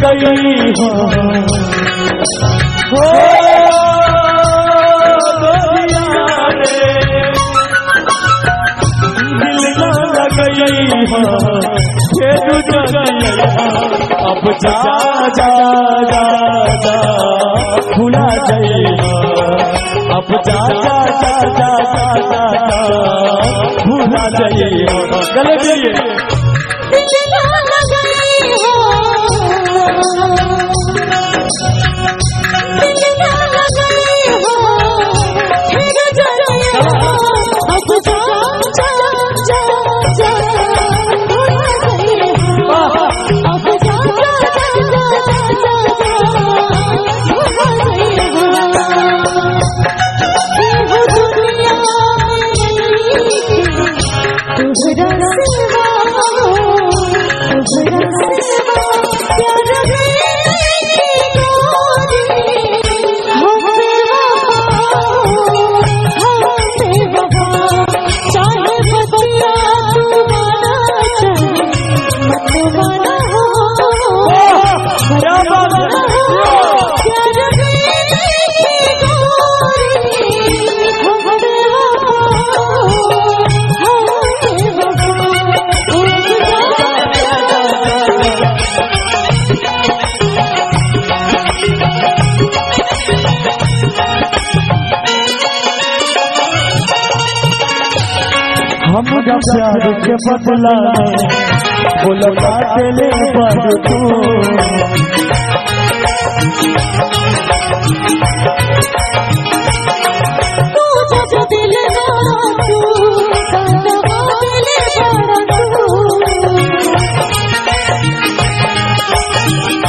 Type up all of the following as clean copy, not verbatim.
गई हो दिल न लगई हो अब जा जा जा जा भुला गई अब जा जा जा जा जा भुला गई गले गई हम जब प्यार के बदला बोलो काटले पर तू जब दिल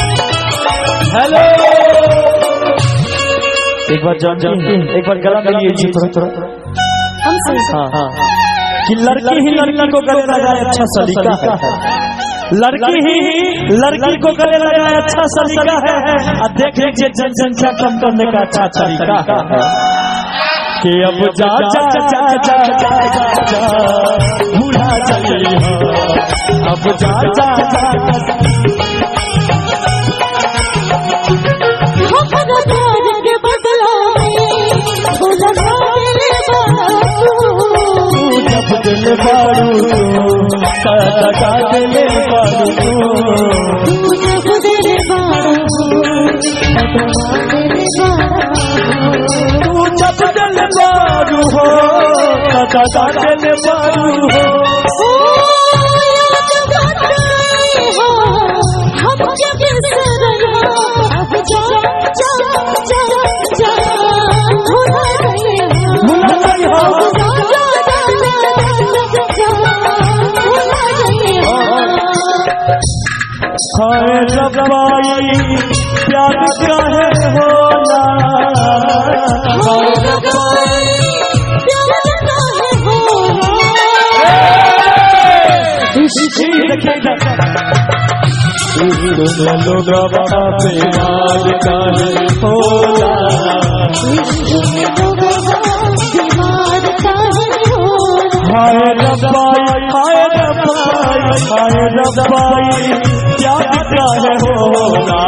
हेलो एक बार जान एक बार गला मिलिए थोड़ा हाँ कि लड़की ही लड़की को गले लगाए अच्छा सलीका है लड़की ही लड़की को गले लगाए अच्छा सलीका है और देख लीजिए जनसंख्या कम करने का अच्छा तरीका है कि अब जा जा जा जा जा जा भूला चली अब जा जा जा दिल बारू का दिल बारू तू जब दिल बारू हो का दिल बारू हो हम जब हाय रब्बाई प्यार काहे होला हाय रब्बाई प्यार काहे होला इसी देखिएगा लोग बाबा प्यार काहे होला हाय रब्बाई हाय रब्बाई हाय रब्बाई क्या काहे होला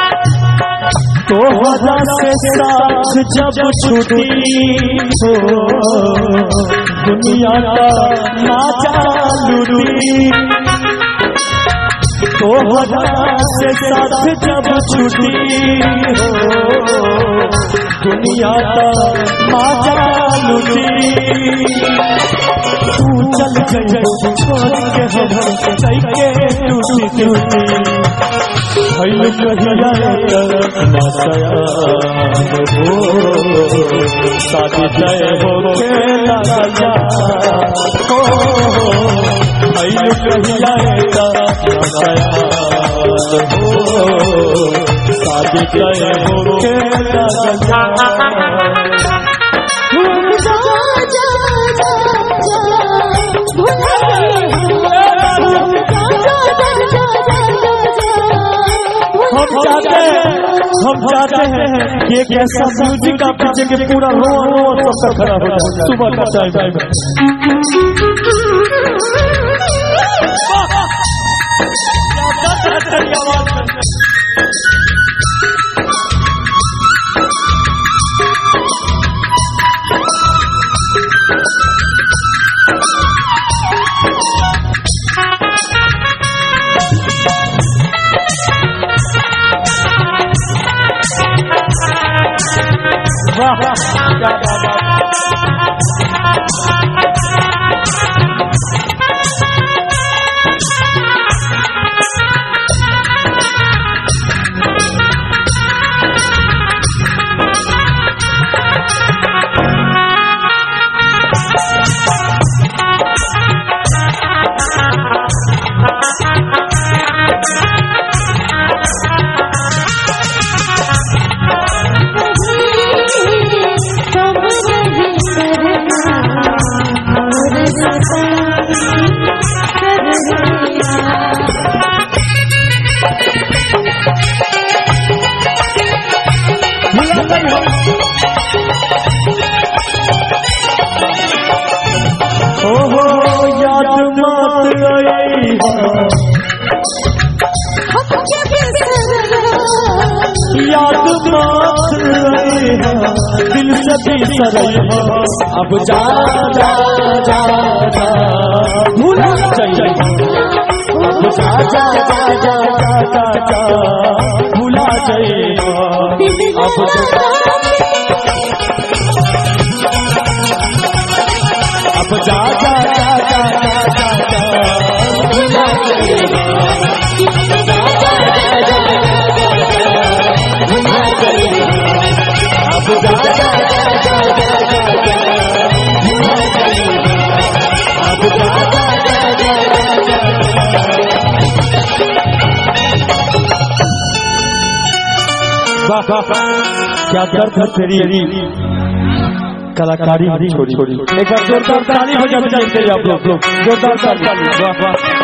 तो वजह से साथ जब छूटी हो दुनिया का नाचा लूटी तो वजह से साथ जब छूटी हो दुनिया का नाचा लूटी तू चल गई छोड़ के हम टूटी टूटी भइल कहिया ना सयान हो शादी तय हो के ना सयान हो भइल कहिया ना सयान हो शादी तय हो के ना सयान हम चाहते हैं कि एक ऐसा म्यूजिक का पीछे के पूरा रो सब खड़ा हो जाए सुबह का टाइम याद मात्र दिल से बिसर अब जा जा जा जा भूला चाहिए अब जा जा जा जा जा जा भूला चाहिए अब जा जा जा जा जा भूला क्या दर्द है तेरी कलाकारी छोड़ी एक बार जोरदार ताली हो जानी चाहिए आप लोग जोरदार ताली वाह वाह